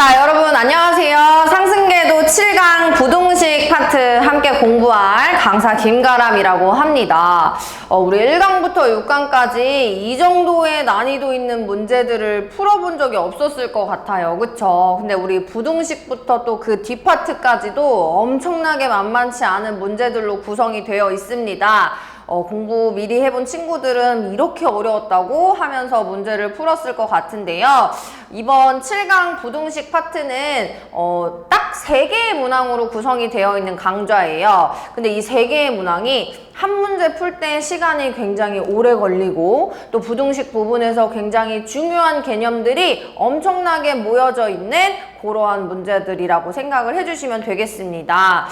자, 여러분 안녕하세요. 상승계도 7강 부동식 파트 함께 공부할 강사 김가람이라고 합니다. 우리 1강부터 6강까지 이 정도의 난이도 있는 문제들을 풀어본 적이 없었을 것 같아요. 그쵸? 근데 우리 부동식부터 또 그 뒷파트까지도 엄청나게 만만치 않은 문제들로 구성이 되어 있습니다. 공부 미리 해본 친구들은 이렇게 어려웠다고 하면서 문제를 풀었을 것 같은데요. 이번 7강 부동식 파트는 딱 3개의 문항으로 구성이 되어 있는 강좌예요. 근데 이 3개의 문항이 한 문제 풀 때 시간이 굉장히 오래 걸리고 또 부동식 부분에서 굉장히 중요한 개념들이 엄청나게 모여져 있는 그러한 문제들이라고 생각을 해주시면 되겠습니다.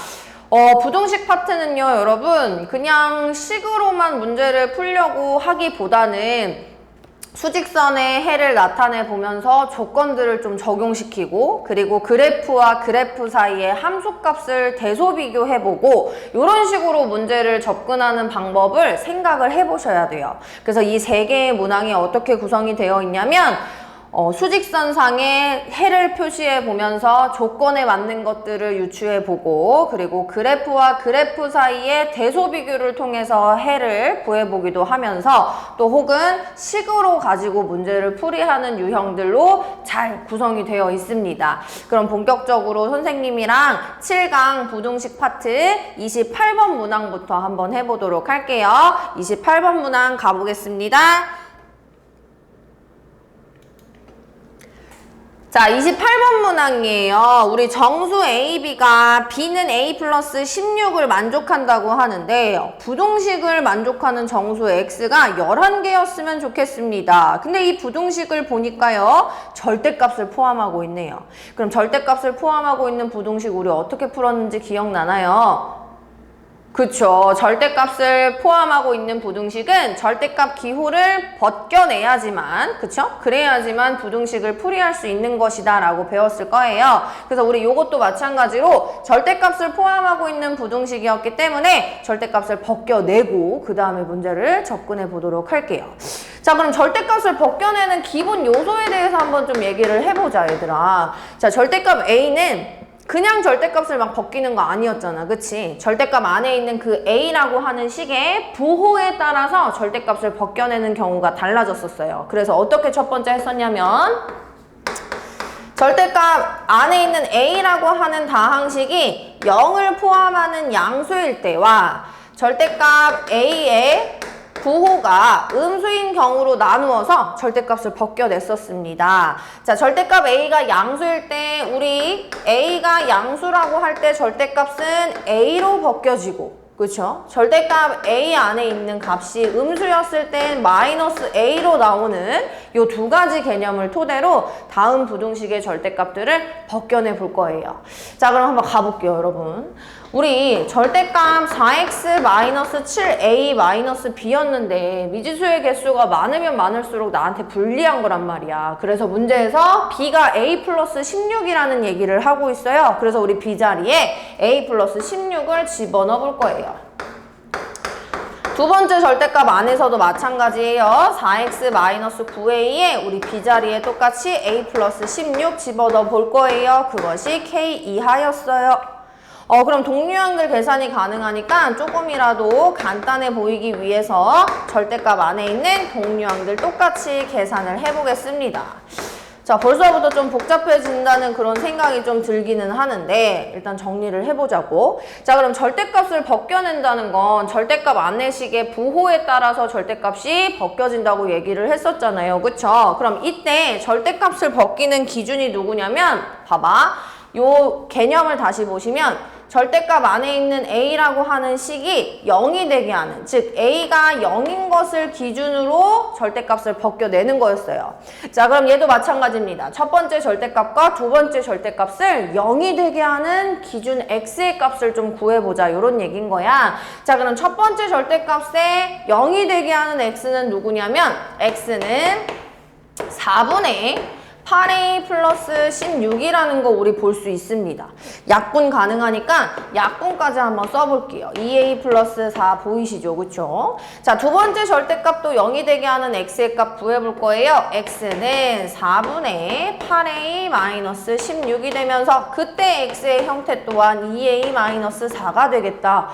부동식 파트는요, 여러분, 그냥 식으로만 문제를 풀려고 하기보다는 수직선의 해를 나타내 보면서 조건들을 좀 적용시키고, 그리고 그래프와 그래프 사이의 함수값을 대소 비교해보고, 이런 식으로 문제를 접근하는 방법을 생각을 해보셔야 돼요. 그래서 이 3개의 문항이 어떻게 구성이 되어 있냐면, 수직선상에 해를 표시해 보면서 조건에 맞는 것들을 유추해 보고, 그리고 그래프와 그래프 사이의 대소 비교를 통해서 해를 구해 보기도 하면서 또 혹은 식으로 가지고 문제를 풀이하는 유형들로 잘 구성이 되어 있습니다. 그럼 본격적으로 선생님이랑 7강 부동식 파트 28번 문항부터 한번 해보도록 할게요. 28번 문항 가보겠습니다. 자, 28번 문항이에요. 우리 정수 AB가 B는 A 플러스 16을 만족한다고 하는데 부동식을 만족하는 정수 X가 11개였으면 좋겠습니다. 근데 이 부동식을 보니까요, 절대값을 포함하고 있네요. 그럼 절대값을 포함하고 있는 부동식 우리 어떻게 풀었는지 기억나나요? 그쵸. 절대값을 포함하고 있는 부동식은 절대값 기호를 벗겨내야지만, 그쵸? 그래야지만 부동식을 풀이할 수 있는 것이다 라고 배웠을 거예요. 그래서 우리 요것도 마찬가지로 절대값을 포함하고 있는 부동식이었기 때문에 절대값을 벗겨내고 그 다음에 문제를 접근해 보도록 할게요. 자, 그럼 절대값을 벗겨내는 기본 요소에 대해서 한번 좀 얘기를 해보자, 얘들아. 자, 절대값 A는 그냥 절대값을 막 벗기는 거 아니었잖아, 그치? 절대값 안에 있는 그 A라고 하는 식의 부호에 따라서 절대값을 벗겨내는 경우가 달라졌었어요. 그래서 어떻게 첫 번째 했었냐면 절대값 안에 있는 A라고 하는 다항식이 0을 포함하는 양수일 때와 절대값 A의 부호가 음수인 경우로 나누어서 절대값을 벗겨냈었습니다. 자, 절대값 A가 양수일 때 우리 A가 양수라고 할 때 절대값은 A로 벗겨지고, 그렇죠? 절대값 A 안에 있는 값이 음수였을 땐 마이너스 A로 나오는 이 2가지 개념을 토대로 다음 부동식의 절대값들을 벗겨내 볼 거예요. 자, 그럼 한번 가볼게요, 여러분. 우리 절대값 4x-7a-b였는데 미지수의 개수가 많으면 많을수록 나한테 불리한 거란 말이야. 그래서 문제에서 b가 a 플러스 16이라는 얘기를 하고 있어요. 그래서 우리 b자리에 a 플러스 16을 집어넣어 볼 거예요. 두 번째 절대값 안에서도 마찬가지예요. 4x-9a에 우리 b자리에 똑같이 a 플러스 16 집어넣어 볼 거예요. 그것이 k 이하였어요. 그럼 동류항들 계산이 가능하니까 조금이라도 간단해 보이기 위해서 절대값 안에 있는 동류항들 똑같이 계산을 해보겠습니다. 자, 벌써부터 좀 복잡해진다는 그런 생각이 좀 들기는 하는데 일단 정리를 해보자고. 자, 그럼 절대값을 벗겨낸다는 건 절대값 안내식의 부호에 따라서 절대값이 벗겨진다고 얘기를 했었잖아요. 그쵸? 그럼 이때 절대값을 벗기는 기준이 누구냐면 봐봐. 요 개념을 다시 보시면 절대값 안에 있는 A라고 하는 식이 0이 되게 하는, 즉 A가 0인 것을 기준으로 절대값을 벗겨내는 거였어요. 자, 그럼 얘도 마찬가지입니다. 첫 번째 절대값과 두 번째 절대값을 0이 되게 하는 기준 X의 값을 좀 구해보자, 이런 얘기인 거야. 자, 그럼 첫 번째 절대값에 0이 되게 하는 X는 누구냐면 X는 4분의 8a 플러스 16이라는 거 우리 볼 수 있습니다. 약분 가능하니까 약분까지 한번 써볼게요. 2a 플러스 4 보이시죠? 그쵸? 자, 두 번째 절대값도 0이 되게 하는 x의 값 구해볼 거예요. x는 4분의 8a 마이너스 16이 되면서 그때 x의 형태 또한 2a 마이너스 4가 되겠다.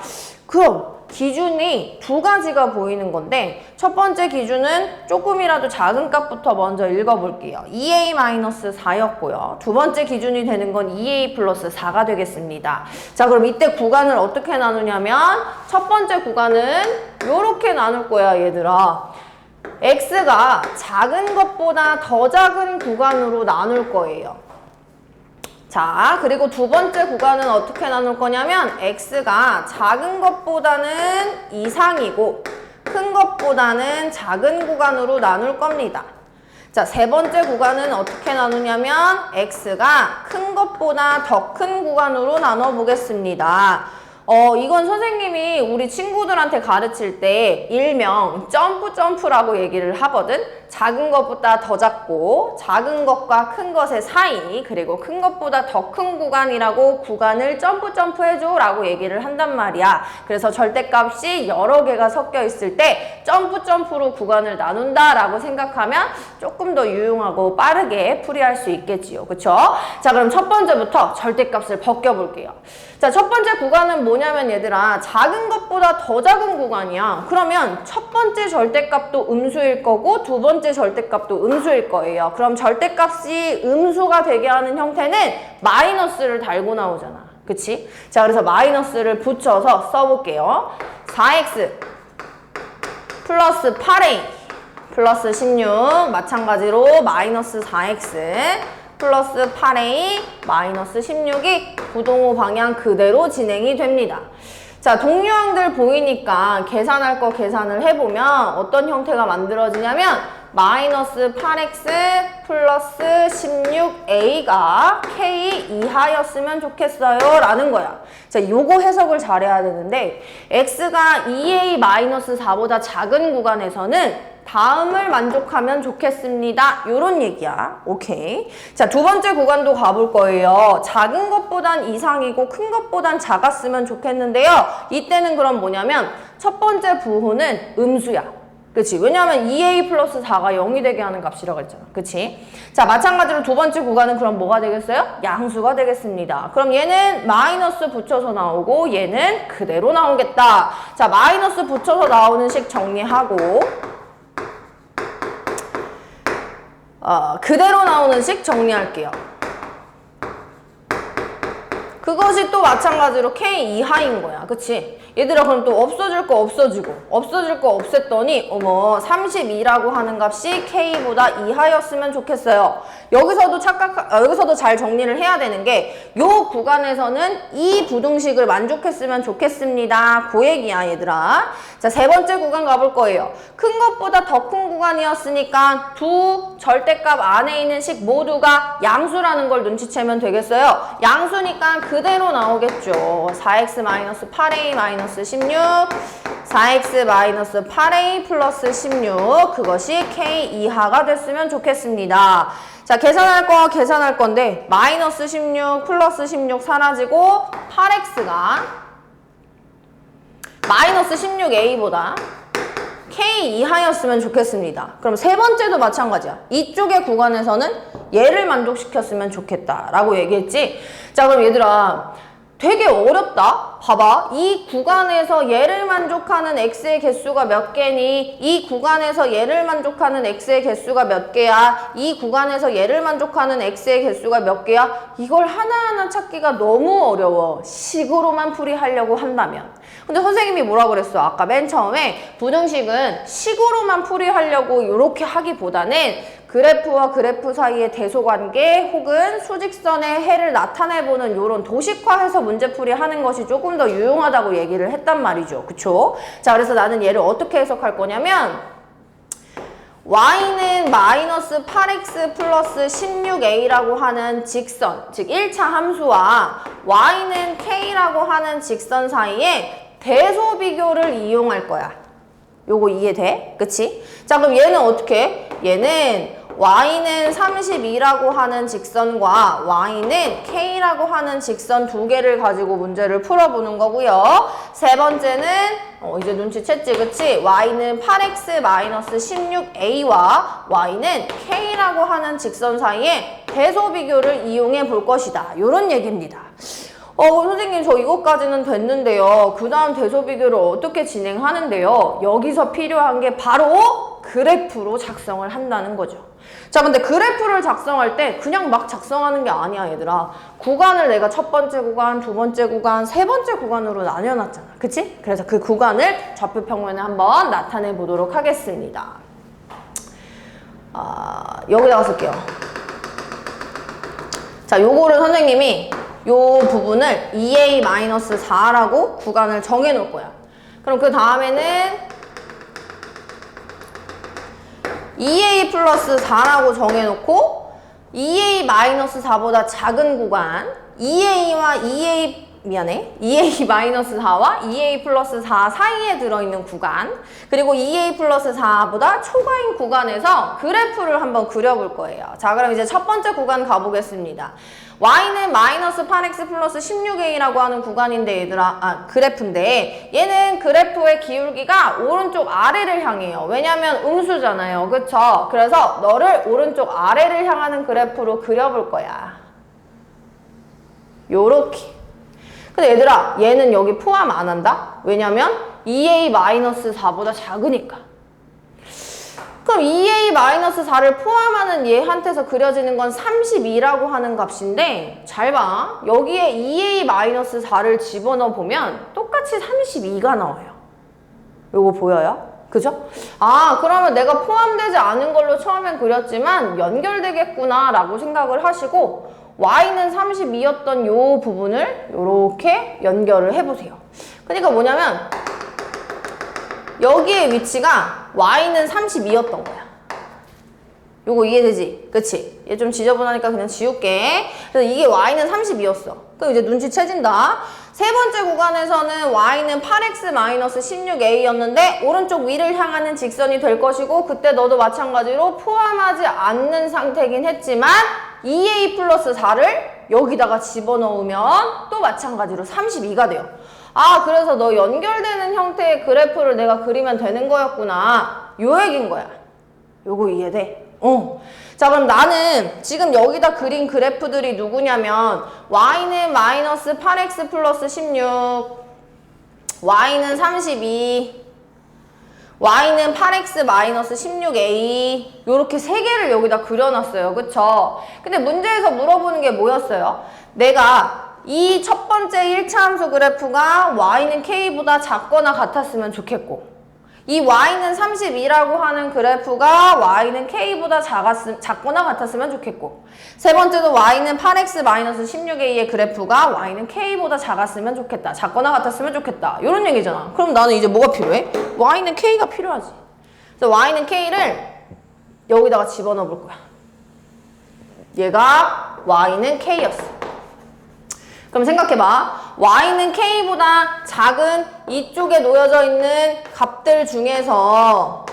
그럼 기준이 두 가지가 보이는 건데 첫 번째 기준은 조금이라도 작은 값부터 먼저 읽어볼게요. 2a-4였고요. 두 번째 기준이 되는 건 2a 플러스 4가 되겠습니다. 자, 그럼 이때 구간을 어떻게 나누냐면 첫 번째 구간은 이렇게 나눌 거야, 얘들아. x가 작은 것보다 더 작은 구간으로 나눌 거예요. 자, 그리고 두 번째 구간은 어떻게 나눌 거냐면 x가 작은 것보다는 이상이고 큰 것보다는 작은 구간으로 나눌 겁니다. 자, 세 번째 구간은 어떻게 나누냐면 x가 큰 것보다 더 큰 구간으로 나눠 보겠습니다. 이건 선생님이 우리 친구들한테 가르칠 때 일명 점프라고 얘기를 하거든. 작은 것보다 더 작고 작은 것과 큰 것의 사이 그리고 큰 것보다 더 큰 구간이라고 구간을 점프해줘 라고 얘기를 한단 말이야. 그래서 절대값이 여러 개가 섞여 있을 때 점프로 구간을 나눈다 라고 생각하면 조금 더 유용하고 빠르게 풀이할 수 있겠지요. 그쵸? 자, 그럼 첫 번째부터 절대값을 벗겨볼게요. 자, 첫 번째 구간은 뭐냐면 얘들아 작은 것보다 더 작은 구간이야. 그러면 첫 번째 절대값도 음수일 거고 두 번째 절대값도 음수일 거예요. 그럼 절대값이 음수가 되게 하는 형태는 마이너스를 달고 나오잖아. 그치? 자, 그래서 마이너스를 붙여서 써볼게요. 4x 플러스 8a 플러스 16 마찬가지로 마이너스 4x 플러스 8a 마이너스 16이 부동호 방향 그대로 진행이 됩니다. 자, 동류항들 보이니까 계산할 거 계산을 해보면 어떤 형태가 만들어지냐면 마이너스 8x 플러스 16a가 k 이하였으면 좋겠어요 라는 거야. 자, 요거 해석을 잘해야 되는데 x가 2a 마이너스 4보다 작은 구간에서는 다음을 만족하면 좋겠습니다. 요런 얘기야. 오케이. 자, 두 번째 구간도 가볼 거예요. 작은 것보단 이상이고 큰 것보단 작았으면 좋겠는데요. 이때는 그럼 뭐냐면 첫 번째 부호는 음수야. 그치? 왜냐하면 2a 플러스 4가 0이 되게 하는 값이라고 했잖아. 그치? 자, 마찬가지로 두 번째 구간은 그럼 뭐가 되겠어요? 양수가 되겠습니다. 그럼 얘는 마이너스 붙여서 나오고 얘는 그대로 나오겠다. 자, 마이너스 붙여서 나오는 식 정리하고 그대로 나오는 식 정리할게요. 그것이 또 마찬가지로 k 이하인 거야. 그치? 얘들아, 그럼 또 없어질 거 없어지고 없어질 거 없앴더니 어머 32라고 하는 값이 k보다 이하였으면 좋겠어요. 여기서도 잘 정리를 해야 되는 게 요 구간에서는 이 부등식을 만족했으면 좋겠습니다. 그 얘기야, 얘들아. 자, 세 번째 구간 가볼 거예요. 큰 것보다 더 큰 구간이었으니까 두 절대값 안에 있는 식 모두가 양수라는 걸 눈치채면 되겠어요. 양수니까 그대로 나오겠죠. 4x-8a-16 4x-8a 플러스 16 그것이 k 이하가 됐으면 좋겠습니다. 자, 계산할 건데 마이너스 16 플러스 16 사라지고 8x가 마이너스 16a보다 k 이하였으면 좋겠습니다. 그럼 세 번째도 마찬가지야. 이쪽의 구간에서는 얘를 만족시켰으면 좋겠다라고 얘기했지. 자, 그럼 얘들아 되게 어렵다. 봐봐. 이 구간에서 얘를 만족하는 x의 개수가 몇 개니? 이 구간에서 얘를 만족하는 x의 개수가 몇 개야? 이 구간에서 얘를 만족하는 x의 개수가 몇 개야? 이걸 하나하나 찾기가 너무 어려워. 식으로만 풀이하려고 한다면. 근데 선생님이 뭐라 그랬어? 아까 맨 처음에 부등식은 식으로만 풀이하려고 이렇게 하기보다는 그래프와 그래프 사이의 대소관계 혹은 수직선의 해를 나타내보는 이런 도식화해서 문제풀이 하는 것이 조금 더 유용하다고 얘기를 했단 말이죠. 그쵸? 자, 그래서 나는 얘를 어떻게 해석할 거냐면 y는 마이너스 8x 플러스 16a라고 하는 직선, 즉 1차 함수와 y는 k라고 하는 직선 사이에 대소 비교를 이용할 거야. 요거 이해돼? 그치? 자, 그럼 얘는 어떻게 해? 얘는 y는 32라고 하는 직선과 y는 k라고 하는 직선 두 개를 가지고 문제를 풀어보는 거고요. 세 번째는 이제 눈치챘지, 그치? y는 8x-16a와 y는 k라고 하는 직선 사이에 대소비교를 이용해 볼 것이다. 요런 얘기입니다. 선생님 저 이것까지는 됐는데요. 그 다음 대소비교를 어떻게 진행하는데요? 여기서 필요한 게 바로 그래프로 작성을 한다는 거죠. 자, 근데 그래프를 작성할 때 그냥 막 작성하는 게 아니야, 얘들아. 구간을 내가 첫 번째 구간, 두 번째 구간, 세 번째 구간으로 나뉘어놨잖아. 그치? 그래서 그 구간을 좌표 평면에 한번 나타내 보도록 하겠습니다. 여기다가 쓸게요. 자, 요거를 선생님이 요 부분을 2a-4라고 구간을 정해 놓을 거야. 그럼 그 다음에는 2a 플러스 4라고 정해놓고 2a-4보다 작은 구간 2a-4와 2a 플러스 4 사이에 들어있는 구간, 그리고 2a 플러스 4보다 초과인 구간에서 그래프를 한번 그려볼 거예요. 자, 그럼 이제 첫 번째 구간 가보겠습니다. y는 마이너스 8x 플러스 16a라고 하는 구간인데 얘들아, 그래프인데 얘는 그래프의 기울기가 오른쪽 아래를 향해요. 왜냐면 음수잖아요. 그쵸? 그래서 너를 오른쪽 아래를 향하는 그래프로 그려볼 거야. 요렇게. 근데 얘들아, 얘는 여기 포함 안 한다? 왜냐면 2a-4보다 작으니까. 그럼 2a-4를 포함하는 얘한테서 그려지는 건 32라고 하는 값인데, 잘 봐. 여기에 2a-4를 집어넣어 보면 똑같이 32가 나와요. 요거 보여요? 그죠? 그러면 내가 포함되지 않은 걸로 처음엔 그렸지만 연결되겠구나 라고 생각을 하시고 y는 32였던 요 부분을 요렇게 연결을 해보세요. 그러니까 뭐냐면 여기의 위치가 y는 32였던 거야. 요거 이해되지? 그치? 얘 좀 지저분하니까 그냥 지울게. 그래서 이게 y는 32였어. 그럼 이제 눈치채진다. 세 번째 구간에서는 y는 8x-16a였는데 오른쪽 위를 향하는 직선이 될 것이고, 그때 너도 마찬가지로 포함하지 않는 상태긴 했지만 2a 플러스 4를 여기다가 집어넣으면 또 마찬가지로 32가 돼요. 그래서 너 연결되는 형태의 그래프를 내가 그리면 되는 거였구나. 요 얘기인 거야. 요거 이해돼? 자, 그럼 나는 지금 여기다 그린 그래프들이 누구냐면 y는 마이너스 8x 플러스 16, y는 32, y는 8x 마이너스 16a, 요렇게 세 개를 여기다 그려놨어요. 그쵸? 근데 문제에서 물어보는 게 뭐였어요? 내가 이 첫 번째 1차 함수 그래프가 y는 k보다 작거나 같았으면 좋겠고, 이 y는 32라고 하는 그래프가 y는 k보다 작거나 같았으면 좋겠고, 세 번째도 y는 8x-16a의 그래프가 y는 k보다 작았으면 좋겠다. 작거나 같았으면 좋겠다. 이런 얘기잖아. 그럼 나는 이제 뭐가 필요해? y는 k가 필요하지. 그래서 y는 k를 여기다가 집어넣어 볼 거야. 얘가 y는 k였어. 그럼 생각해봐. y는 k보다 작은 이쪽에 놓여져 있는 값들 중에서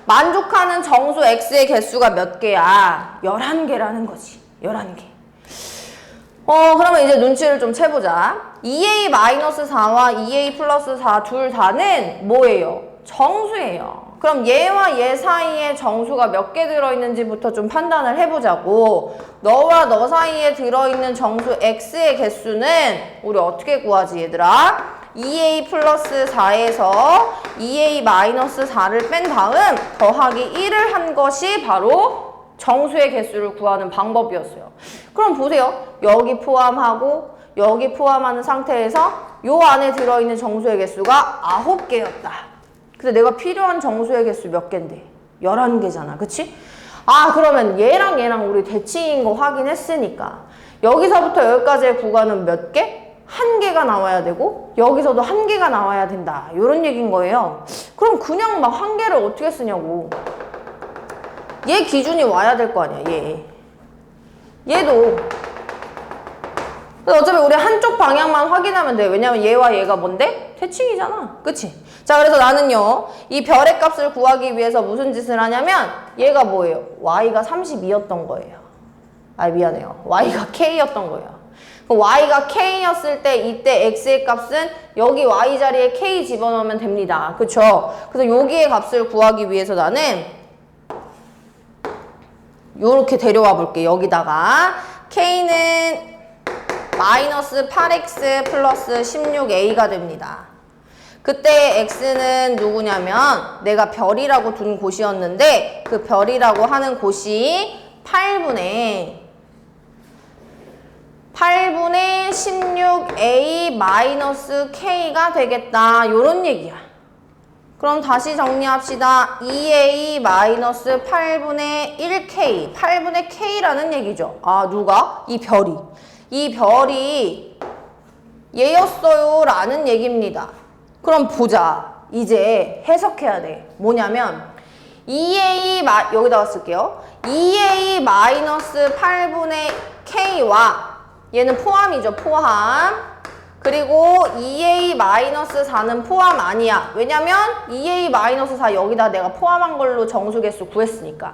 만족하는 정수 x의 개수가 몇 개야? 11개라는 거지. 11개. 그러면 이제 눈치를 좀 채보자. 2a-4와 2a 플러스 4 둘 다는 뭐예요? 정수예요. 그럼 얘와 얘 사이에 정수가 몇 개 들어있는지부터 좀 판단을 해보자고. 너와 너 사이에 들어있는 정수 x의 개수는 우리 어떻게 구하지, 얘들아? 2a 플러스 4에서 2a 마이너스 4를 뺀 다음 더하기 1을 한 것이 바로 정수의 개수를 구하는 방법이었어요. 그럼 보세요. 여기 포함하고 여기 포함하는 상태에서 요 안에 들어있는 정수의 개수가 9개였다. 근데 내가 필요한 정수의 개수 몇 개인데? 11개잖아. 그치? 그러면 얘랑 얘랑 우리 대칭인 거 확인했으니까 여기서부터 여기까지의 구간은 몇 개? 1개가 나와야 되고 여기서도 1개가 나와야 된다. 이런 얘기인 거예요. 그럼 그냥 막 1개를 어떻게 쓰냐고. 얘 기준이 와야 될 거 아니야. 얘도 근데 어차피 우리 한쪽 방향만 확인하면 돼. 왜냐면 얘와 얘가 뭔데? 대칭이잖아. 그치? 자, 그래서 나는요, 이 별의 값을 구하기 위해서 무슨 짓을 하냐면, 얘가 뭐예요? y가 32였던 거예요. 아, 미안해요. y가 k였던 거예요. 그럼 y가 k였을 때 이때 x의 값은 여기 y 자리에 k 집어넣으면 됩니다. 그쵸? 그래서 여기의 값을 구하기 위해서 나는 요렇게 데려와 볼게. 여기다가 k는 마이너스 8x 플러스 16a가 됩니다. 그때 x는 누구냐면 내가 별이라고 둔 곳이었는데 그 별이라고 하는 곳이 8분의 16a 마이너스 k가 되겠다. 요런 얘기야. 그럼 다시 정리합시다. 2a 마이너스 8분의 1k 8분의 k라는 얘기죠. 아, 누가? 이 별이. 이 별이 얘였어요 라는 얘기입니다. 그럼 보자. 이제 해석해야 돼. 뭐냐면 2a 여기다가 쓸게요. 2a 마이너스 8분의 k와 얘는 포함이죠. 포함. 그리고 2a 마이너스 4는 포함 아니야. 왜냐면 2a 마이너스 4 여기다 내가 포함한 걸로 정수개수 구했으니까.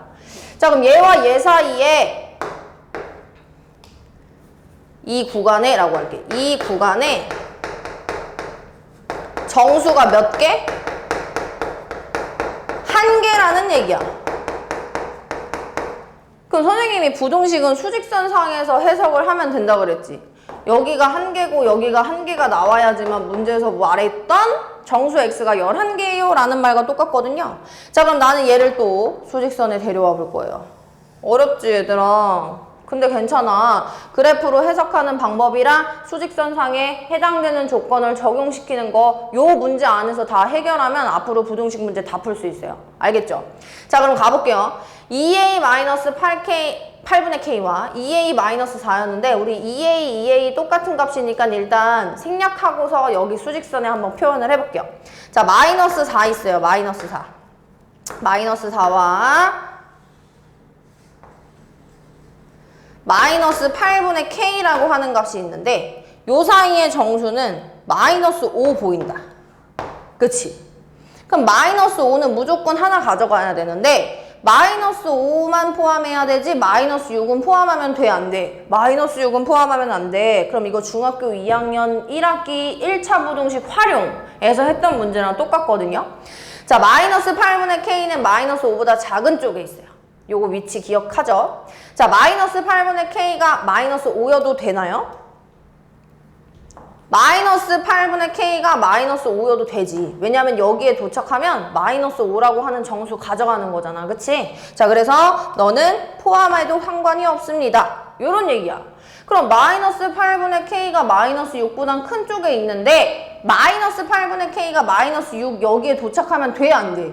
자, 그럼 얘와 얘 사이에 이 구간에 라고 할게. 이 구간에 정수가 몇 개? 한 개라는 얘기야. 그럼 선생님이 부등식은 수직선상에서 해석을 하면 된다 그랬지. 여기가 한 개고 여기가 한 개가 나와야지만 문제에서 뭐 아래 있던 정수 x가 11개예요 라는 말과 똑같거든요. 자, 그럼 나는 얘를 또 수직선에 데려와 볼 거예요. 어렵지 얘들아. 근데 괜찮아. 그래프로 해석하는 방법이랑 수직선상에 해당되는 조건을 적용시키는 거 요 문제 안에서 다 해결하면 앞으로 부등식 문제 다 풀 수 있어요. 알겠죠? 자, 그럼 가볼게요. 2a-8분의 k와 2a-4였는데 우리 2a 똑같은 값이니까 일단 생략하고서 여기 수직선에 한번 표현을 해볼게요. 자, 마이너스 4 있어요. 마이너스 4. 마이너스 4와 마이너스 8분의 k라고 하는 값이 있는데 요 사이의 정수는 마이너스 5 보인다. 그치? 그럼 마이너스 5는 무조건 하나 가져가야 되는데 마이너스 5만 포함해야 되지 마이너스 6은 포함하면 돼, 안 돼? 마이너스 6은 포함하면 안 돼. 그럼 이거 중학교 2학년 1학기 1차 부등식 활용에서 했던 문제랑 똑같거든요. 자, 마이너스 8분의 k는 마이너스 5보다 작은 쪽에 있어요. 요거 위치 기억하죠? 자, 마이너스 8분의 k가 마이너스 5여도 되나요? 마이너스 8분의 k가 마이너스 5여도 되지. 왜냐면 여기에 도착하면 마이너스 5라고 하는 정수 가져가는 거잖아. 그치? 자, 그래서 너는 포함해도 상관이 없습니다. 요런 얘기야. 그럼 마이너스 8분의 k가 마이너스 6보단 큰 쪽에 있는데 마이너스 8분의 k가 마이너스 6 여기에 도착하면 돼, 안 돼?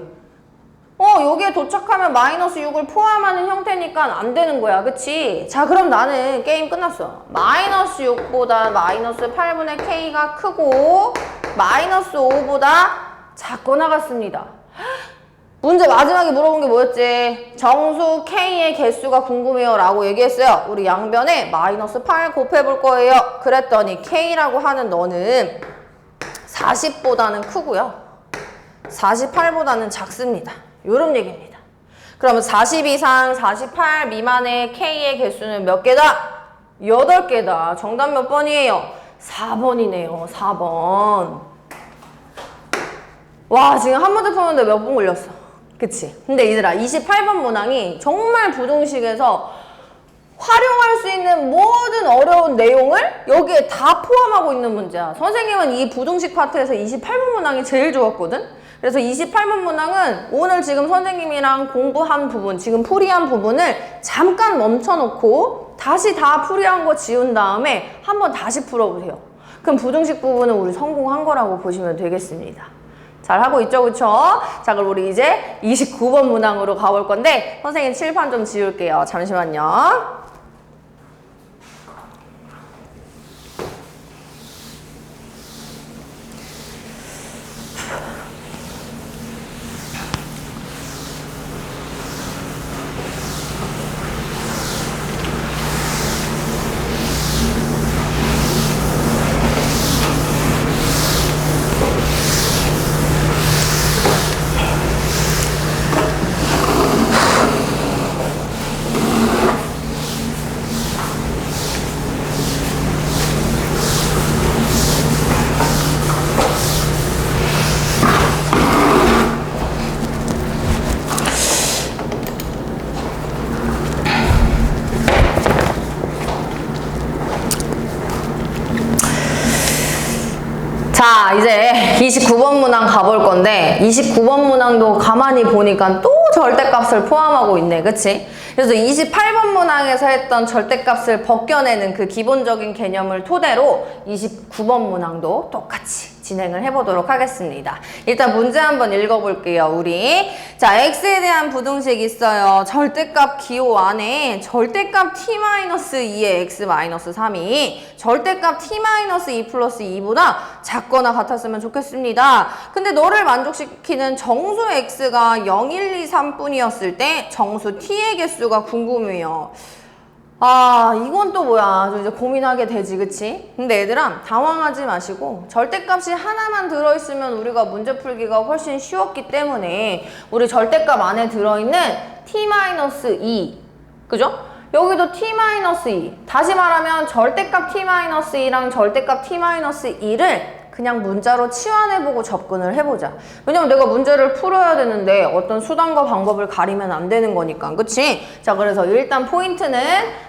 여기에 도착하면 마이너스 6을 포함하는 형태니까 안 되는 거야. 그치? 자, 그럼 나는 게임 끝났어. 마이너스 6보다 마이너스 8분의 k가 크고 마이너스 5보다 작거나 같습니다. 문제 마지막에 물어본 게 뭐였지? 정수 k의 개수가 궁금해요 라고 얘기했어요. 우리 양변에 마이너스 8 곱해볼 거예요. 그랬더니 k라고 하는 너는 40보다는 크고요. 48보다는 작습니다. 요런 얘기입니다. 그러면 40 이상 48 미만의 K의 개수는 몇 개다? 8개다. 정답 몇 번이에요? 4번이네요. 4번. 와, 지금 한 문제 푸는데 몇 분 걸렸어. 그치? 근데 얘들아, 28번 문항이 정말 부등식에서 활용할 수 있는 모든 어려운 내용을 여기에 다 포함하고 있는 문제야. 선생님은 이 부등식 파트에서 28번 문항이 제일 좋았거든? 그래서 28번 문항은 오늘 지금 선생님이랑 공부한 부분, 지금 풀이한 부분을 잠깐 멈춰놓고 다시 다 풀이한 거 지운 다음에 한번 다시 풀어보세요. 그럼 부등식 부분은 우리 성공한 거라고 보시면 되겠습니다. 잘하고 있죠, 그쵸? 자, 그럼 우리 이제 29번 문항으로 가볼 건데 선생님 칠판 좀 지울게요. 잠시만요. 자, 이제 29번 문항 가볼 건데 29번 문항도 가만히 보니까 또 절대값을 포함하고 있네. 그치? 그래서 28번 문항에서 했던 절대값을 벗겨내는 그 기본적인 개념을 토대로 29번 문항도 똑같이 진행을 해보도록 하겠습니다. 일단 문제 한번 읽어볼게요, 우리. 자, x에 대한 부등식 있어요. 절대값 기호 안에 절대값 t-2의 x-3이 절대값 t-2 플러스 2보다 작거나 같았으면 좋겠습니다. 근데 너를 만족시키는 정수 x가 0, 1, 2, 3뿐이었을 때 정수 t의 개수가 궁금해요. 아, 이건 또 뭐야. 좀 이제 고민하게 되지, 그치? 근데 얘들아, 당황하지 마시고 절대값이 하나만 들어있으면 우리가 문제 풀기가 훨씬 쉬웠기 때문에 우리 절대값 안에 들어있는 t-2, 그죠? 여기도 t-2. 다시 말하면 절대값 t-2랑 절대값 t-2를 그냥 문자로 치환해보고 접근을 해보자. 왜냐면 내가 문제를 풀어야 되는데 어떤 수단과 방법을 가리면 안 되는 거니까. 그치? 자, 그래서 일단 포인트는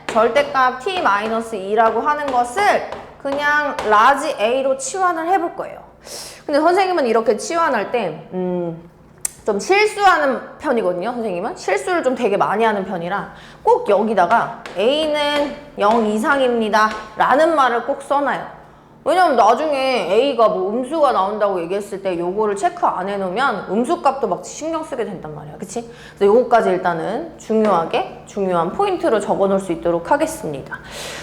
절대값 t-2라고 하는 것을 그냥 라지 a로 치환을 해볼 거예요. 근데 선생님은 이렇게 치환할 때 좀 실수하는 편이거든요, 선생님은. 실수를 좀 되게 많이 하는 편이라 꼭 여기다가 a는 0 이상입니다 라는 말을 꼭 써놔요. 왜냐면 나중에 A가 뭐 음수가 나온다고 얘기했을 때 요거를 체크 안 해놓으면 음수값도 막 신경 쓰게 된단 말이야. 그치? 그래서 요거까지 일단은 중요한 포인트로 적어놓을 수 있도록 하겠습니다.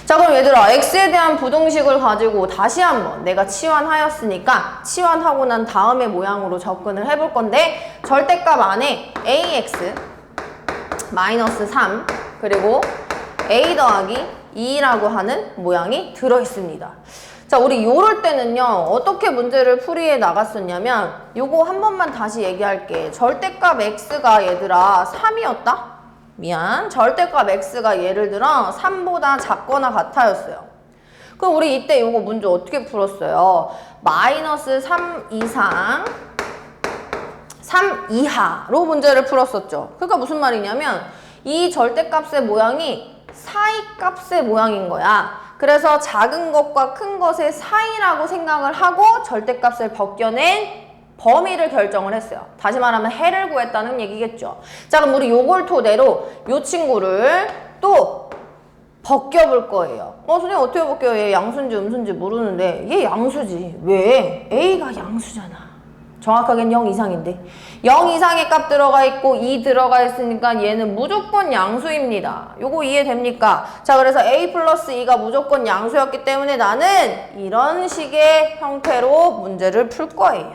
자, 그럼 얘들아, X에 대한 부등식을 가지고 다시 한번 내가 치환하였으니까 치환하고 난 다음에 모양으로 접근을 해볼 건데 절대값 안에 AX 마이너스 3 그리고 A 더하기 2라고 하는 모양이 들어있습니다. 자, 우리 요럴 때는요, 어떻게 문제를 풀이해 나갔었냐면, 요거 한 번만 다시 얘기할게. 절대값 x가 얘들아 3이었다? 미안. 절대값 x가 예를 들어 3보다 작거나 같아였어요. 그럼 우리 이때 요거 문제 어떻게 풀었어요? 마이너스 3 이상, 3 이하로 문제를 풀었었죠. 그러니까 무슨 말이냐면, 이 절대값의 모양이 사이값의 모양인 거야. 그래서 작은 것과 큰 것의 사이라고 생각을 하고 절대값을 벗겨낸 범위를 결정을 했어요. 다시 말하면 해를 구했다는 얘기겠죠. 자, 그럼 우리 요걸 토대로 요 친구를 또 벗겨볼 거예요. 선생님 어떻게 벗겨요? 얘 양수인지 음수인지 모르는데 얘 양수지. 왜? A가 양수잖아. 정확하게는 0 이상인데 0 이상의 값 들어가 있고 2 들어가 있으니까 얘는 무조건 양수입니다. 요거 이해됩니까? 자, 그래서 A 플러스 2가 무조건 양수였기 때문에 나는 이런 식의 형태로 문제를 풀 거예요.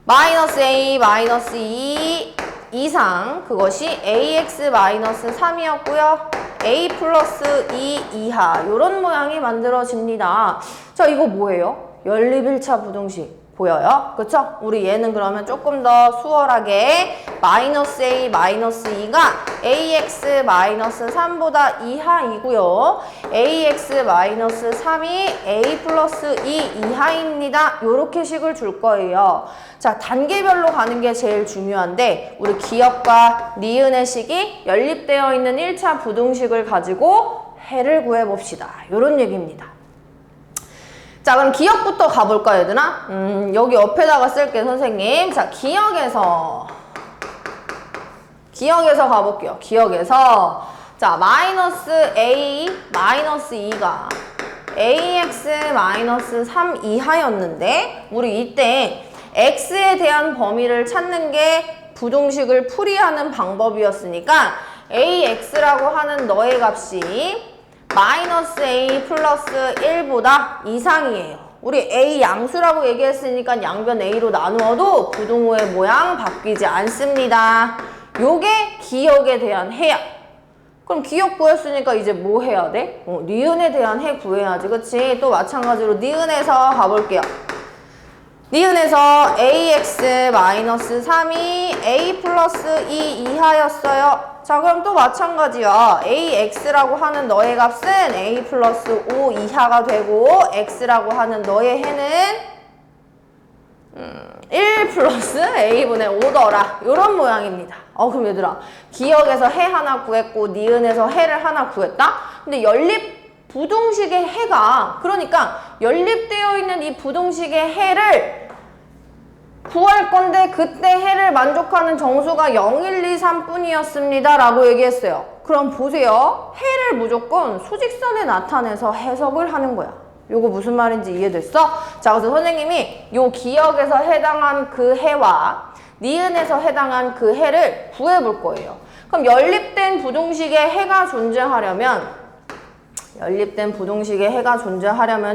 마이너스 A 마이너스 2 이상 그것이 AX 마이너스 3이었고요. A 플러스 2 이하 요런 모양이 만들어집니다. 자, 이거 뭐예요? 연립 1차 부등식. 보여요? 그쵸? 우리 얘는 그러면 조금 더 수월하게 마이너스 A 마이너스 2가 AX 마이너스 3보다 이하이고요. AX 마이너스 3이 A 플러스 2 이하입니다. 요렇게 식을 줄 거예요. 자, 단계별로 가는 게 제일 중요한데 우리 기역과 니은의 식이 연립되어 있는 1차 부등식을 가지고 해를 구해봅시다. 요런 얘기입니다. 자, 그럼 기역부터 가볼까, 얘들아? 여기 옆에다가 쓸게, 선생님. 자, 기역에서 가볼게요. 기역에서. 자, 마이너스 A, 마이너스 2가 AX 마이너스 3 이하였는데, 우리 이때 X에 대한 범위를 찾는 게 부등식을 풀이하는 방법이었으니까 AX라고 하는 너의 값이 마이너스 A 플러스 1보다 이상이에요. 우리 A 양수라고 얘기했으니까 양변 A로 나누어도 부등호의 모양 바뀌지 않습니다. 요게 기역에 대한 해야. 그럼 기역 구했으니까 이제 뭐 해야 돼? 니은에 대한 해 구해야지. 그치? 또 마찬가지로 니은에서 가볼게요. 니은에서 AX 마이너스 3이 A 플러스 2 이하였어요. 자, 그럼 또 마찬가지야. AX라고 하는 너의 값은 A 플러스 5 이하가 되고 X라고 하는 너의 해는 1 플러스 A분의 5더라. 요런 모양입니다. 그럼 얘들아, 기역에서 해 하나 구했고 니은에서 해를 하나 구했다? 근데 연립 부동식의 해가, 그러니까 연립되어 있는 이 부동식의 해를 구할 건데 그때 해를 만족하는 정수가 0, 1, 2, 3 뿐이었습니다 라고 얘기했어요. 그럼 보세요. 해를 무조건 수직선에 나타내서 해석을 하는 거야. 요거 무슨 말인지 이해됐어? 자, 그래서 선생님이 요 기역에서 해당한 그 해와 니은에서 해당한 그 해를 구해볼 거예요. 그럼 연립된 부동식의 해가 존재하려면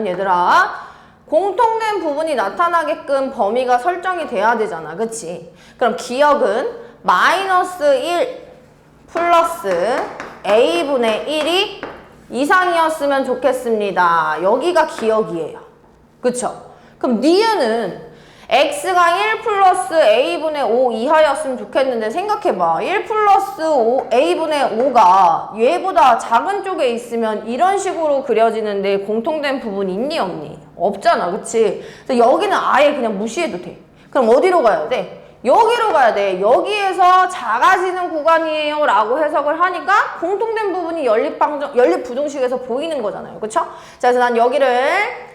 얘들아, 공통된 부분이 나타나게끔 범위가 설정이 돼야 되잖아. 그치? 그럼 기역은 -1 플러스 a분의 1이 이상이었으면 좋겠습니다. 여기가 기역이에요. 그쵸? 그럼 니은은 x가 1 플러스 a분의 5 이하였으면 좋겠는데 생각해봐. 1 플러스 a분의 5가 얘보다 작은 쪽에 있으면 이런 식으로 그려지는데 공통된 부분이 있니 없니? 없잖아. 그치? 그래서 여기는 아예 그냥 무시해도 돼. 그럼 어디로 가야 돼? 여기로 가야 돼. 여기에서 작아지는 구간이에요 라고 해석을 하니까 공통된 부분이 연립 부동식에서 보이는 거잖아요. 그쵸? 자, 그래서 난 여기를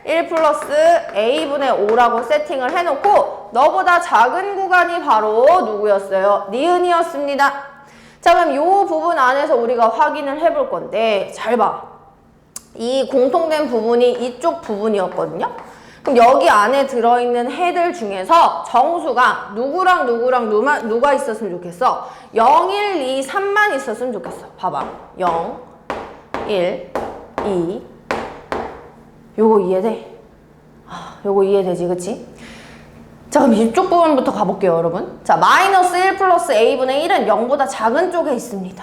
1 플러스 a분의 5라고 세팅을 해놓고 너보다 작은 구간이 바로 누구였어요? 니은이었습니다. 자, 그럼 이 부분 안에서 우리가 확인을 해볼 건데 잘 봐. 이 공통된 부분이 이쪽 부분이었거든요. 그럼 여기 안에 들어있는 해들 중에서 정수가 누구랑 누가 있었으면 좋겠어? 0, 1, 2, 3만 있었으면 좋겠어. 봐봐. 0, 1, 2. 요거 이해돼? 요거 이해되지, 그치? 자, 그럼 이쪽 부분부터 가볼게요, 여러분. 자, -1 플러스 a분의 1은 0보다 작은 쪽에 있습니다.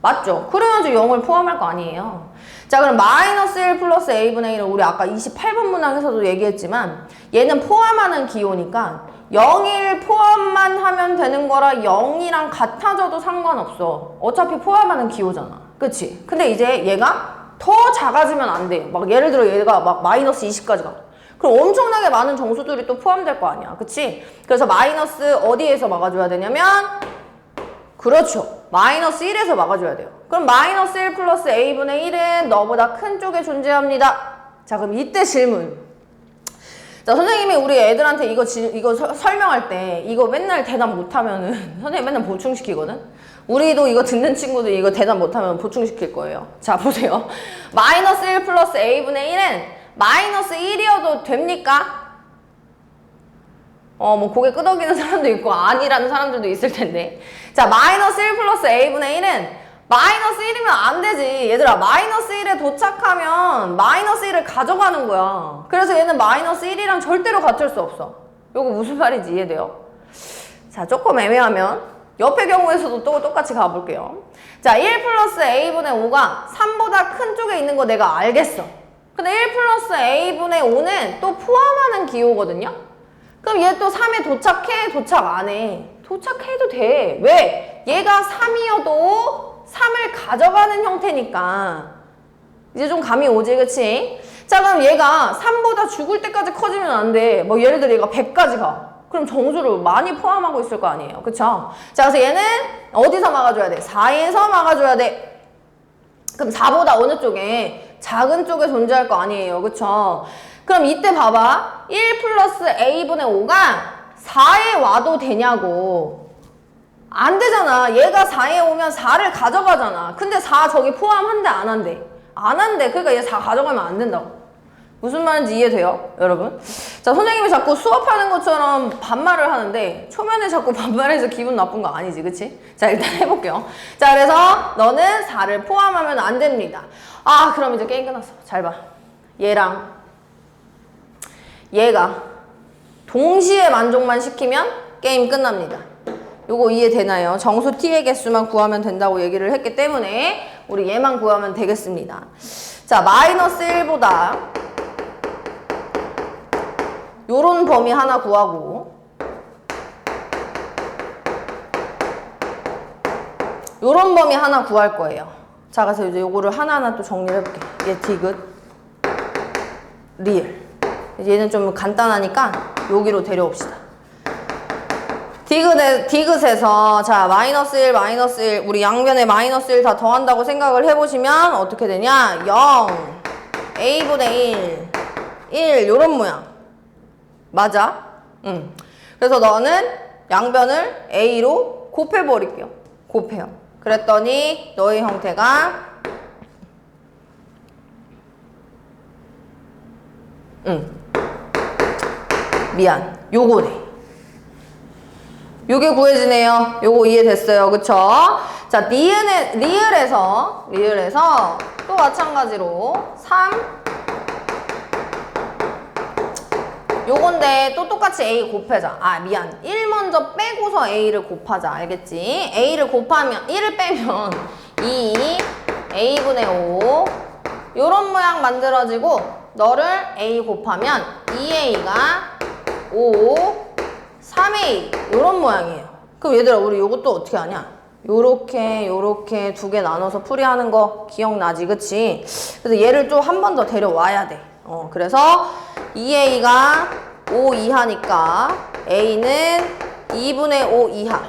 맞죠? 그래야지 0을 포함할 거 아니에요. 자, 그럼 -1 플러스 a분의 1은 우리 아까 28번 문항에서도 얘기했지만 얘는 포함하는 기호니까 0, 1 포함만 하면 되는 거라 0이랑 같아져도 상관없어. 어차피 포함하는 기호잖아. 그치? 근데 이제 얘가 더 작아지면 안 돼. 막 예를 들어 얘가 막 -20까지 가. 그럼 엄청나게 많은 정수들이 또 포함될 거 아니야. 그치? 그래서 마이너스 어디에서 막아줘야 되냐면 그렇죠. -1에서 막아줘야 돼요. 그럼 -1 플러스 a분의 1은 너보다 큰 쪽에 존재합니다. 자, 그럼 이때 질문. 자, 선생님이 우리 애들한테 이거 설명할 때 이거 맨날 대답 못하면은 선생님 맨날 보충시키거든? 우리도 이거 듣는 친구들 이거 대답 못하면 보충시킬 거예요. 자, 보세요. -1 플러스 a분의 1은 -1이어도 됩니까? 뭐 고개 끄덕이는 사람도 있고 아니라는 사람들도 있을 텐데. 자, -1 플러스 a분의 1은 -1이면 안 되지. 얘들아, -1에 도착하면 -1을 가져가는 거야. 그래서 얘는 -1이랑 절대로 같을 수 없어. 요거 무슨 말인지 이해돼요? 자, 조금 애매하면 옆의 경우에서도 또 똑같이 가볼게요. 자, 1 플러스 a분의 5가 3보다 큰 쪽에 있는 거 내가 알겠어. 근데 1 플러스 a분의 5는 또 포함하는 기호거든요? 그럼 얘 또 3에 도착해? 도착 안 해? 도착해도 돼. 왜? 얘가 3이어도 3을 가져가는 형태니까. 이제 좀 감이 오지, 그치? 자, 그럼 얘가 3보다 죽을 때까지 커지면 안 돼. 뭐 예를 들어 얘가 100까지 가. 그럼 정수를 많이 포함하고 있을 거 아니에요. 그쵸? 자, 그래서 얘는 어디서 막아줘야 돼? 4에서 막아줘야 돼. 그럼 4보다 어느 쪽에? 작은 쪽에 존재할 거 아니에요. 그쵸? 그럼 이때 봐봐. 1 플러스 a분의 5가 4에 와도 되냐고. 안 되잖아. 얘가 4에 오면 4를 가져가잖아. 근데 4 저기 포함한대 안 한대? 안 한대. 그러니까 얘 4 가져가면 안 된다고. 무슨 말인지 이해돼요? 여러분? 자, 선생님이 자꾸 수업하는 것처럼 반말을 하는데 초면에 자꾸 반말해서 기분 나쁜 거 아니지, 그치? 자, 일단 해볼게요. 자, 그래서 너는 4를 포함하면 안 됩니다. 아, 그럼 이제 게임 끝났어. 잘 봐. 얘가 동시에 만족만 시키면 게임 끝납니다. 요거 이해되나요? 정수 t의 개수만 구하면 된다고 얘기를 했기 때문에 우리 얘만 구하면 되겠습니다. 자, -1보다 요런 범위 하나 구하고 요런 범위 하나 구할 거예요. 자, 그래서 이제 요거를 하나하나 또 정리를 해볼게. 얘 디귿, 리을. 얘는 좀 간단하니까 여기로 데려옵시다. 디귿에서 자 마이너스 1 마이너스 1 우리 양변에 마이너스 1 다 더한다고 생각을 해보시면 어떻게 되냐 0 a분의 1 요런 모양 맞아? 그래서 너는 양변을 a로 곱해버릴게요. 곱해요. 그랬더니 너의 형태가 미안 요거네. 요게 구해지네요. 요거 이해됐어요. 그쵸? 자, 리을에서 또 마찬가지로 3 요건데 또 똑같이 A 곱하자. 아, 미안. 1 먼저 빼고서 A를 곱하자. 알겠지? A를 곱하면 1을 빼면 2 A분의 5 요런 모양 만들어지고 너를 A 곱하면 2A가 5 3A 요런 모양이에요. 그럼 얘들아 우리 요것도 어떻게 하냐? 요렇게 두 개 나눠서 풀이하는 거 기억나지? 그치? 그래서 얘를 좀 한 번 더 데려와야 돼. 그래서 2A가 5 이하니까 A는 2분의 5 이하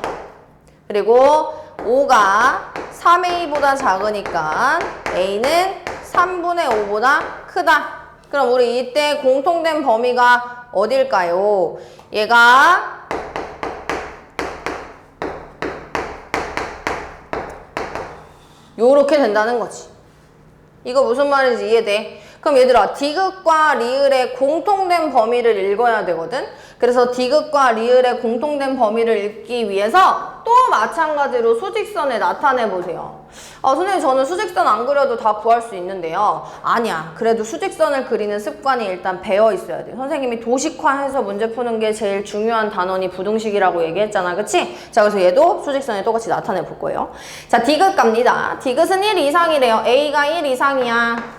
그리고 5가 3A보다 작으니까 A는 3분의 5보다 크다. 그럼 우리 이때 공통된 범위가 어딜까요? 얘가 요렇게 된다는 거지. 이거 무슨 말인지 이해돼? 그럼 얘들아 디귿과 리을의 공통된 범위를 읽어야 되거든? 그래서 디귿과 리을의 공통된 범위를 읽기 위해서 또 마찬가지로 수직선에 나타내보세요. 선생님 저는 수직선 안 그려도 다 구할 수 있는데요. 아니야. 그래도 수직선을 그리는 습관이 일단 배어 있어야 돼. 선생님이 도식화해서 문제 푸는 게 제일 중요한 단원이 부등식이라고 얘기했잖아. 그치? 자 그래서 얘도 수직선에 똑같이 나타내 볼 거예요. 자 디귿 갑니다. 디귿은 1 이상이래요. A가 1 이상이야.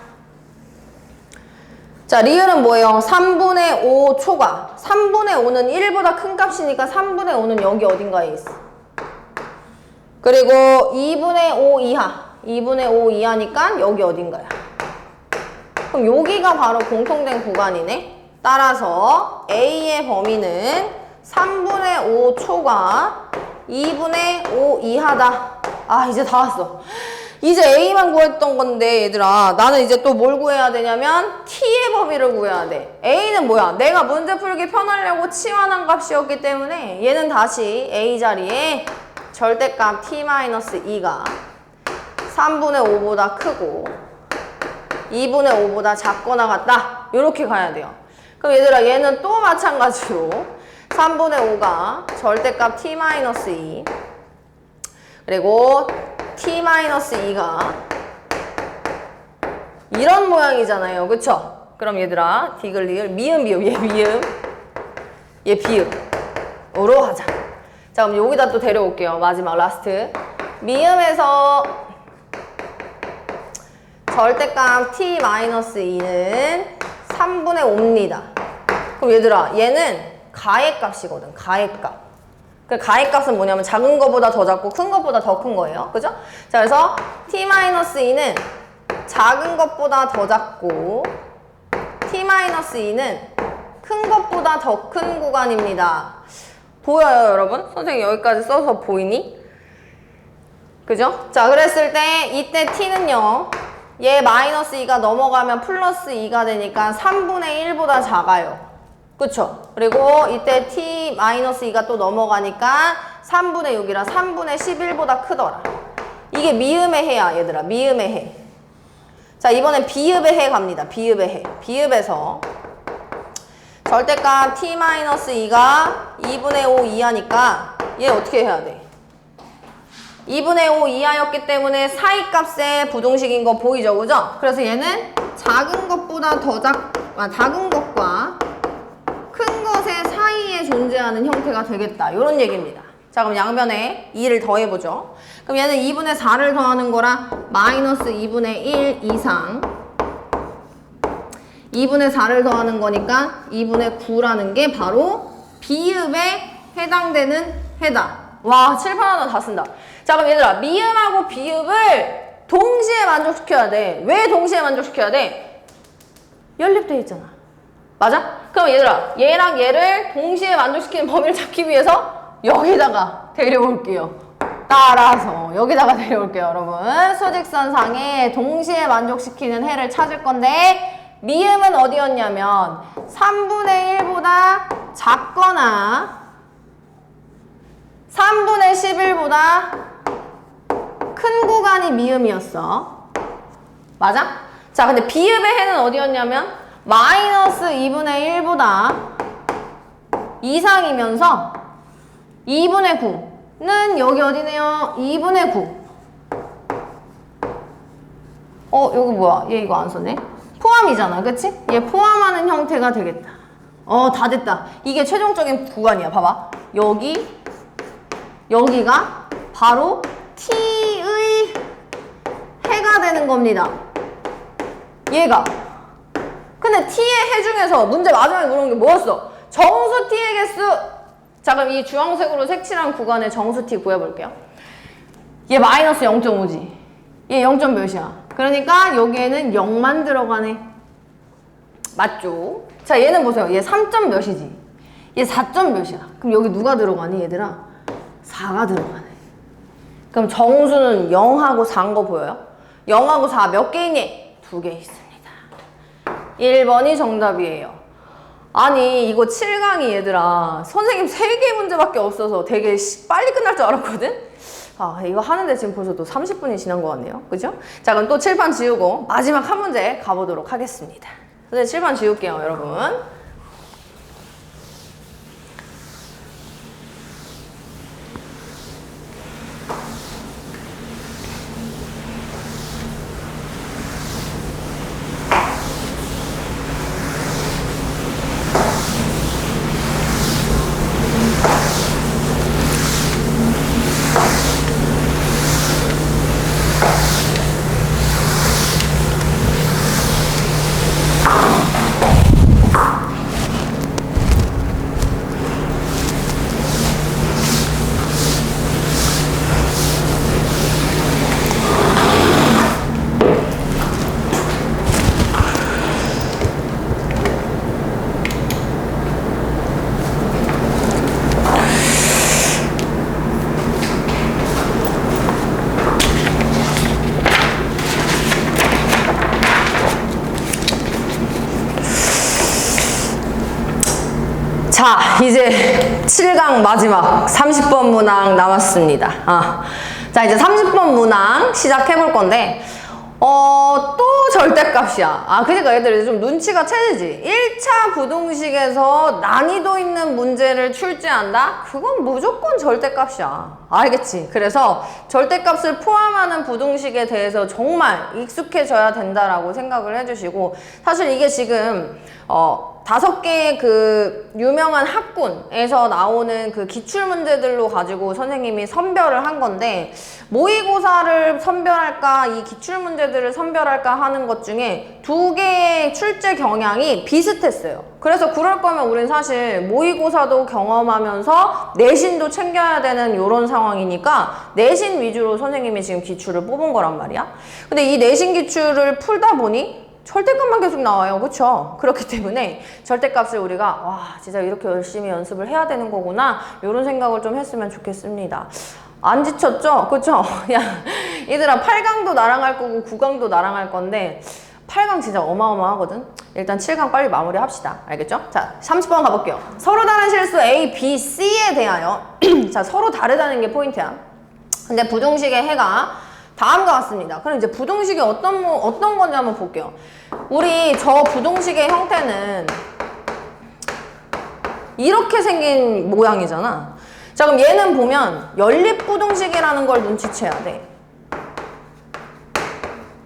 자, 리을은 뭐예요? 3분의 5 초과. 3분의 5는 1보다 큰 값이니까 3분의 5는 여기 어딘가에 있어. 그리고 2분의 5 이하. 2분의 5 이하니까 여기 어딘가야. 그럼 여기가 바로 공통된 구간이네. 따라서 A의 범위는 3분의 5 초과 2분의 5 이하다. 아, 이제 다 왔어. 이제 A만 구했던 건데 얘들아 나는 이제 또 뭘 구해야 되냐면 T의 범위를 구해야 돼. A는 뭐야? 내가 문제 풀기 편하려고 치환한 값이었기 때문에 얘는 다시 A 자리에 절대값 T-2가 3분의 5보다 크고 2분의 5보다 작거나 같다. 이렇게 가야 돼요. 그럼 얘들아 얘는 또 마찬가지로 3분의 5가 절대값 T-2 그리고 T-2가 이런 모양이잖아요. 그쵸? 그럼 얘들아 디귿 리을 미음 비읍 얘 미음 얘 비읍으로 하자. 자 그럼 여기다 또 데려올게요. 마지막 라스트 미음에서 절대값 T-2는 3분의 5입니다. 그럼 얘들아 얘는 가의 값이거든. 가의 값. 그 가의 값은 뭐냐면 작은 거보다 더 작고 큰 것보다 더 큰 거예요. 그죠? 자, 그래서 T-2는 작은 것보다 더 작고 T-2는 큰 것보다 더 큰 구간입니다. 보여요, 여러분? 선생님 여기까지 써서 보이니? 그죠? 자, 그랬을 때 이때 T는요. 얘 마이너스 2가 넘어가면 플러스 2가 되니까 3분의 1보다 작아요. 그쵸? 그리고 이때 T-2가 또 넘어가니까 3분의 6이라 3분의 11보다 크더라. 이게 미음의 해야 얘들아. 미음의 해. 자 이번엔 비읍의 해 갑니다. 비읍의 해. 비읍에서 절대값 T-2가 2분의 5 이하니까 얘 어떻게 해야 돼? 2분의 5 이하였기 때문에 사이값의 부등식인 거 보이죠? 그죠? 그래서 얘는 작은 것보다 더 작은 것과 큰 것의 사이에 존재하는 형태가 되겠다. 이런 얘기입니다. 자 그럼 양변에 2를 더해보죠. 그럼 얘는 2분의 4를 더하는 거라 마이너스 2분의 1 이상 2분의 4를 더하는 거니까 2분의 9라는 게 바로 비읍에 해당되는 해다. 와 칠판 하나 다 쓴다. 자 그럼 얘들아 미음하고 비읍을 동시에 만족시켜야 돼. 왜 동시에 만족시켜야 돼? 연립돼 있잖아. 맞아? 그럼 얘들아 얘랑 얘를 동시에 만족시키는 범위를 찾기 위해서 여기다가 데려올게요. 따라서 여기다가 데려올게요, 여러분. 수직선상에 동시에 만족시키는 해를 찾을 건데 미음은 어디였냐면 3분의 1보다 작거나 3분의 11보다 큰 구간이 미음이었어. 맞아? 자, 근데 비읍의 해는 어디였냐면 마이너스 2분의 1보다 이상이면서 2분의 9는 여기 어디네요? 2분의 9. 여기 뭐야? 얘 이거 안 썼네? 포함이잖아, 그치? 얘 포함하는 형태가 되겠다. 다 됐다. 이게 최종적인 구간이야. 봐봐. 여기가 바로 t의 해가 되는 겁니다. 얘가. 근데 t의 해 중에서 문제 마지막에 물어본 게 뭐였어? 정수 t의 개수. 자, 그럼 이 주황색으로 색칠한 구간의 정수 t 구해볼게요. 얘 마이너스 0.5지. 얘 0. 몇이야? 그러니까 여기에는 0만 들어가네. 맞죠? 자, 얘는 보세요. 얘 3. 몇이지? 얘 4. 몇이야? 그럼 여기 누가 들어가니, 얘들아? 4가 들어가네. 그럼 정수는 0하고 4인 거 보여요? 0하고 4 몇 개 있니? 2개 있습니다. 1번이 정답이에요. 아니, 이거 7강이 얘들아, 선생님 3개 문제밖에 없어서 되게 빨리 끝날 줄 알았거든? 이거 하는데 지금 벌써 또 30분이 지난 것 같네요. 그죠? 자, 그럼 또 칠판 지우고 마지막 한 문제 가보도록 하겠습니다. 선생님 칠판 지울게요, 여러분. 자, 이제 7강 마지막 30번 문항 남았습니다. 자, 이제 30번 문항 시작해볼 건데 또 절대값이야. 그러니까 얘들 좀 눈치가 채지지. 1차 부등식에서 난이도 있는 문제를 출제한다? 그건 무조건 절대값이야. 알겠지? 그래서 절대값을 포함하는 부등식에 대해서 정말 익숙해져야 된다라고 생각을 해주시고, 사실 이게 지금 5개의 그 유명한 학군에서 나오는 그 기출문제들로 가지고 선생님이 선별을 한 건데, 모의고사를 선별할까 이 기출문제들을 선별할까 하는 것 중에 2개의 출제 경향이 비슷했어요. 그래서 그럴 거면 우린 사실 모의고사도 경험하면서 내신도 챙겨야 되는 이런 상황이니까 내신 위주로 선생님이 지금 기출을 뽑은 거란 말이야. 근데 이 내신 기출을 풀다 보니 절대값만 계속 나와요. 그쵸? 그렇기 때문에 절대값을 우리가 진짜 이렇게 열심히 연습을 해야 되는 거구나, 이런 생각을 좀 했으면 좋겠습니다. 안 지쳤죠? 그쵸? 야, 얘들아 8강도 나랑 할 거고 9강도 나랑 할 건데 8강 진짜 어마어마하거든? 일단 7강 빨리 마무리 합시다. 알겠죠? 자, 30번 가볼게요. 서로 다른 실수 A, B, C에 대하여 자, 서로 다르다는 게 포인트야. 근데 부등식의 해가 다음과 같습니다. 그럼 이제 부등식이 어떤 건지 한번 볼게요. 우리 저 부등식의 형태는 이렇게 생긴 모양이잖아. 자, 그럼 얘는 보면 연립부등식이라는 걸 눈치채야 돼.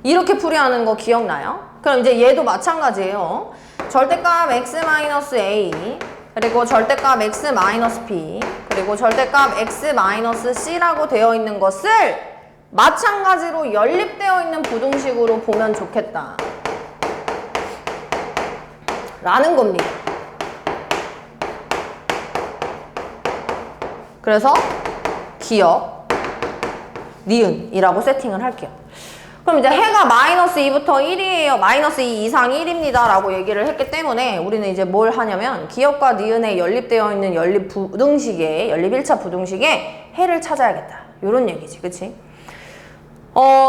이렇게 풀이하는 거 기억나요? 그럼 이제 얘도 마찬가지예요. 절대값 x-a 그리고 절대값 x-b 그리고 절대값 x-c라고 되어 있는 것을 마찬가지로 연립되어 있는 부등식으로 보면 좋겠다 라는 겁니다. 그래서 기억, 니은이라고 세팅을 할게요. 그럼 이제 해가 마이너스 2부터 1이에요. 마이너스 2 이상 1입니다. 라고 얘기를 했기 때문에 우리는 이제 뭘 하냐면 기역과 니은에 연립되어 있는 연립 1차 부등식에 해를 찾아야겠다. 요런 얘기지. 그치?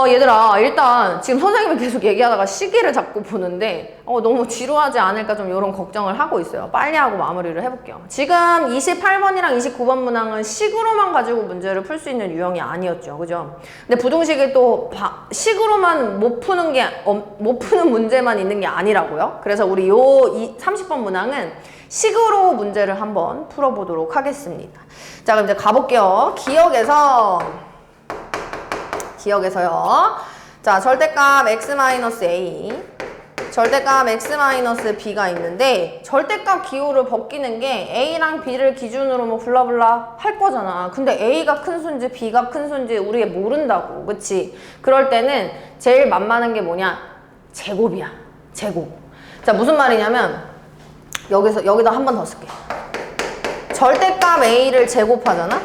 얘들아, 일단 지금 선생님이 계속 얘기하다가 시계를 자꾸 보는데 너무 지루하지 않을까 좀 이런 걱정을 하고 있어요. 빨리 하고 마무리를 해볼게요. 지금 28번이랑 29번 문항은 식으로만 가지고 문제를 풀 수 있는 유형이 아니었죠. 그죠? 근데 부등식이 또 식으로만 못 푸는 문제만 있는 게 아니라고요. 그래서 우리 30번 문항은 식으로 문제를 한번 풀어보도록 하겠습니다. 자, 그럼 이제 가볼게요. 기억에서요. 자, 절대값 x-a, 절대값 x-b가 있는데 절대값 기호를 벗기는 게 a랑 b를 기준으로 뭐 블라블라 할 거잖아. 근데 a가 큰 수인지 b가 큰 수인지 우리가 모른다고. 그치? 그럴 때는 제일 만만한 게 뭐냐? 제곱이야. 제곱. 자, 무슨 말이냐면 여기다 한 번 더 쓸게. 절대값 a를 제곱하잖아?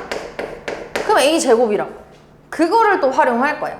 그럼 a 제곱이라고. 그거를 또 활용할 거야.